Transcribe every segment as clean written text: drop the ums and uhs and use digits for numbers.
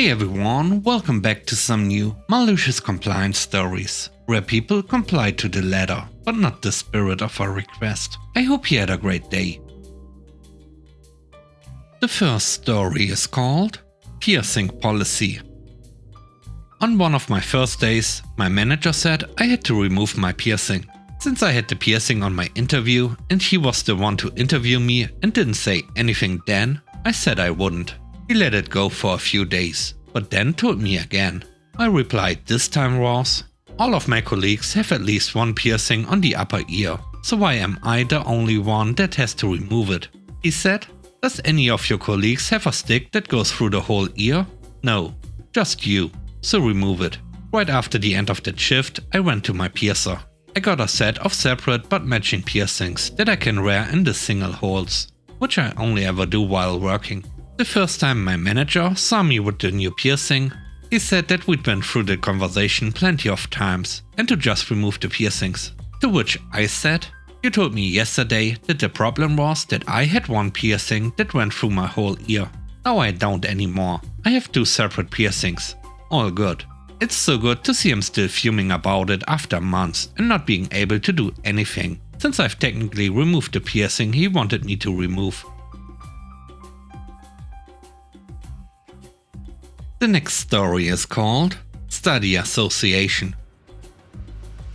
Hey everyone, welcome back to some new Malicious Compliance stories, where people comply to the letter, but not the spirit of a request. I hope you had a great day. The first story is called Piercing Policy. On one of my first days, my manager said I had to remove my piercing. Since I had the piercing on my interview and he was the one to interview me and didn't say anything then, I said I wouldn't. He let it go for a few days, but then told me again. My reply this time was, all of my colleagues have at least one piercing on the upper ear, so why am I the only one that has to remove it? He said, does any of your colleagues have a stick that goes through the whole ear? No, just you, so remove it. Right after the end of that shift, I went to my piercer. I got a set of separate but matching piercings that I can wear in the single holes, which I only ever do while working. The first time my manager saw me with the new piercing, he said that we'd been through the conversation plenty of times and to just remove the piercings. To which I said, you told me yesterday that the problem was that I had one piercing that went through my whole ear. Now I don't anymore. I have two separate piercings. All good. It's so good to see him still fuming about it after months and not being able to do anything, since I've technically removed the piercing he wanted me to remove. The next story is called Study Association.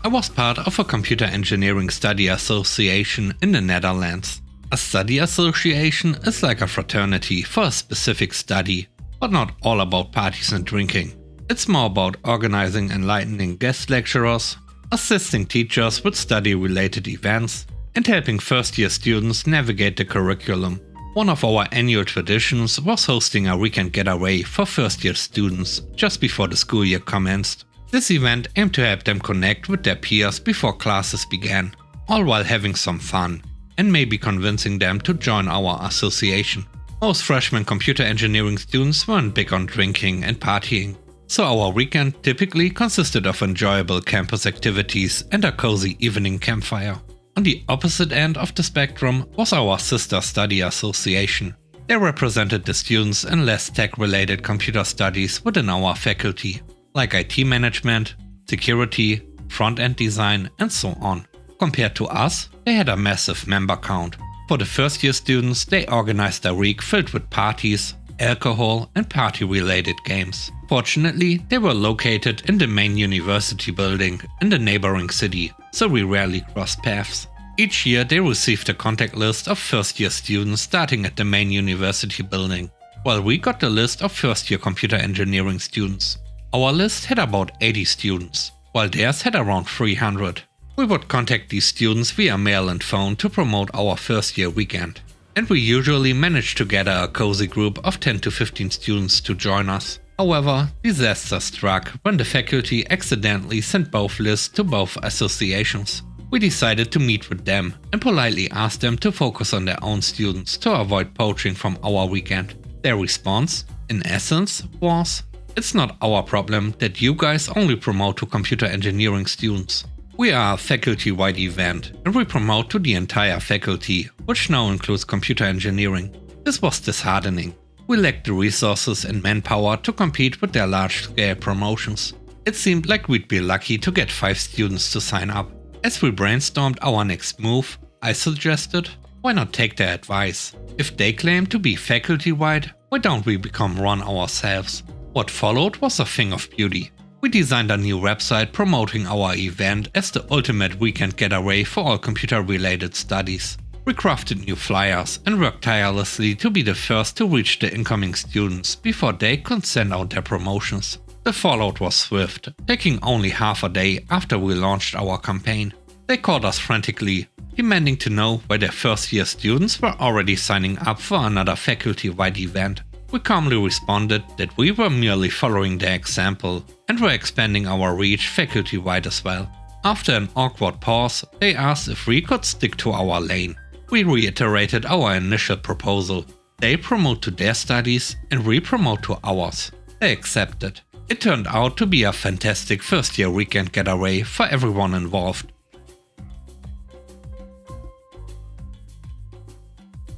I was part of a computer engineering study association in the Netherlands. A study association is like a fraternity for a specific study, but not all about parties and drinking. It's more about organizing enlightening guest lecturers, assisting teachers with study-related events, and helping first-year students navigate the curriculum. One of our annual traditions was hosting a weekend getaway for first-year students just before the school year commenced. This event aimed to help them connect with their peers before classes began, all while having some fun, and maybe convincing them to join our association. Most freshman computer engineering students weren't big on drinking and partying, so our weekend typically consisted of enjoyable campus activities and a cozy evening campfire. On the opposite end of the spectrum was our sister study association. They represented the students in less tech-related computer studies within our faculty, like IT management, security, front-end design, and so on. Compared to us, they had a massive member count. For the first-year students, they organized a week filled with parties, alcohol, and party-related games. Fortunately, they were located in the main university building in the neighboring city, so we rarely crossed paths. Each year they received a contact list of first-year students starting at the main university building, while we got the list of first-year computer engineering students. Our list had about 80 students, while theirs had around 300. We would contact these students via mail and phone to promote our first-year weekend, and we usually managed to gather a cozy group of 10 to 15 students to join us. However, disaster struck when the faculty accidentally sent both lists to both associations. We decided to meet with them and politely asked them to focus on their own students to avoid poaching from our weekend. Their response, in essence, was, it's not our problem that you guys only promote to computer engineering students. We are a faculty-wide event and we promote to the entire faculty, which now includes computer engineering. This was disheartening. We lacked the resources and manpower to compete with their large-scale promotions. It seemed like we'd be lucky to get 5 students to sign up. As we brainstormed our next move, I suggested, why not take their advice? If they claim to be faculty-wide, why don't we become one ourselves? What followed was a thing of beauty. We designed a new website promoting our event as the ultimate weekend getaway for all computer-related studies. We crafted new flyers and worked tirelessly to be the first to reach the incoming students before they could send out their promotions. The fallout was swift, taking only half a day after we launched our campaign. They called us frantically, demanding to know why their first-year students were already signing up for another faculty-wide event. We calmly responded that we were merely following their example and were expanding our reach faculty-wide as well. After an awkward pause, they asked if we could stick to our lane. We reiterated our initial proposal. They promote to their studies and we promote to ours. They accepted. It turned out to be a fantastic first-year weekend getaway for everyone involved.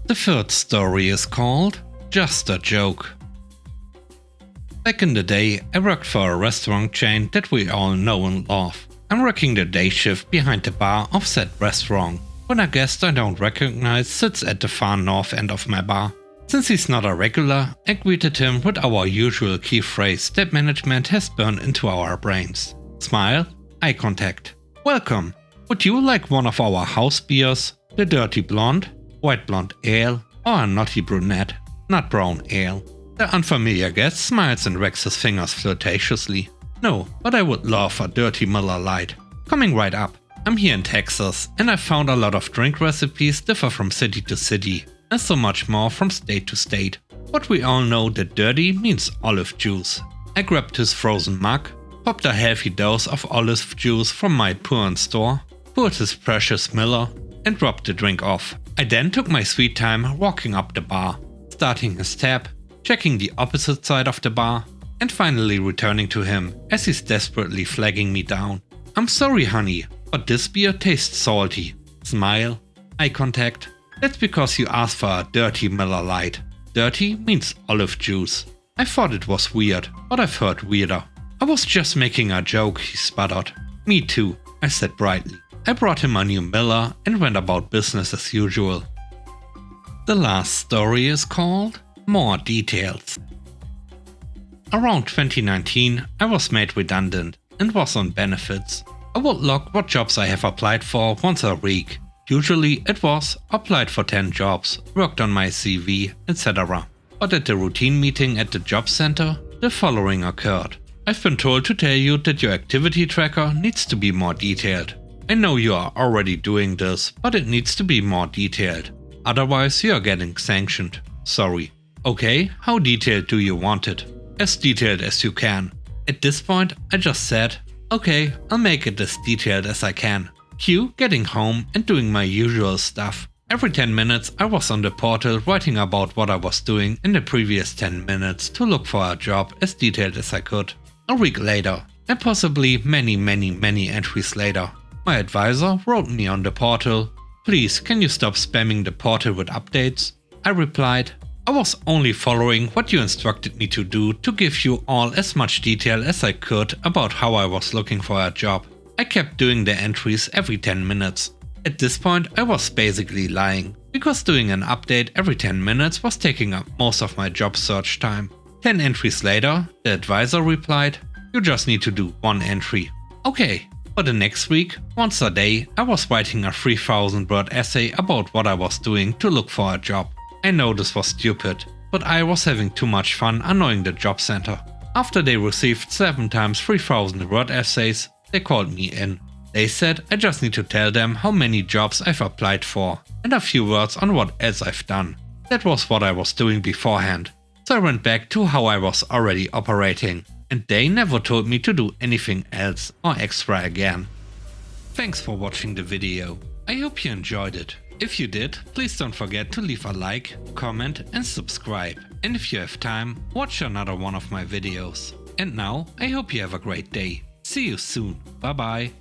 The third story is called Just a Joke. Back in the day, I worked for a restaurant chain that we all know and love. I'm working the day shift behind the bar of said restaurant, when a guest I don't recognize sits at the far north end of my bar. Since he's not a regular, I greeted him with our usual key phrase that management has burned into our brains. Smile, eye contact. Welcome. Would you like one of our house beers? The dirty blonde, white blonde ale, or a naughty brunette, nut brown ale? The unfamiliar guest smiles and wags his fingers flirtatiously. No, but I would love a dirty Miller Lite. Coming right up. I'm here in Texas, and I found a lot of drink recipes differ from city to city, and so much more from state to state. But we all know that dirty means olive juice. I grabbed his frozen mug, popped a healthy dose of olive juice from my Purin store, poured his precious Miller, and dropped the drink off. I then took my sweet time walking up the bar, starting his tab, checking the opposite side of the bar, and finally returning to him as he's desperately flagging me down. I'm sorry honey, but this beer tastes salty. Smile, eye contact. That's because you asked for a dirty Miller Lite. Dirty means olive juice. I thought it was weird, but I've heard weirder. I was just making a joke, he sputtered. Me too, I said brightly. I brought him a new Miller and went about business as usual. The last story is called More Details. Around 2019, I was made redundant and was on benefits. I would log what jobs I have applied for once a week. Usually it was applied for 10 jobs, worked on my CV, etc. But at the routine meeting at the job center, the following occurred. I've been told to tell you that your activity tracker needs to be more detailed. I know you are already doing this, but it needs to be more detailed. Otherwise you are getting sanctioned. Sorry. Okay, how detailed do you want it? As detailed as you can. At this point I just said, okay, I'll make it as detailed as I can. Cue getting home and doing my usual stuff. Every 10 minutes I was on the portal writing about what I was doing in the previous 10 minutes to look for a job as detailed as I could. A week later, and possibly many entries later, my advisor wrote me on the portal, "Please, can you stop spamming the portal with updates?" I replied, "I was only following what you instructed me to do to give you all as much detail as I could about how I was looking for a job." I kept doing the entries every 10 minutes. At this point I was basically lying, because doing an update every 10 minutes was taking up most of my job search time. 10 entries later, the advisor replied, "You just need to do one entry." Okay. For the next week, once a day, I was writing a 3,000 word essay about what I was doing to look for a job. I know this was stupid, but I was having too much fun annoying the job center. After they received 7 times 3,000 word essays, they called me in. They said I just need to tell them how many jobs I've applied for and a few words on what else I've done. That was what I was doing beforehand. So I went back to how I was already operating. And they never told me to do anything else or extra again. Thanks for watching the video. I hope you enjoyed it. If you did, please don't forget to leave a like, comment and subscribe. And if you have time, watch another one of my videos. And now, I hope you have a great day. See you soon. Bye bye.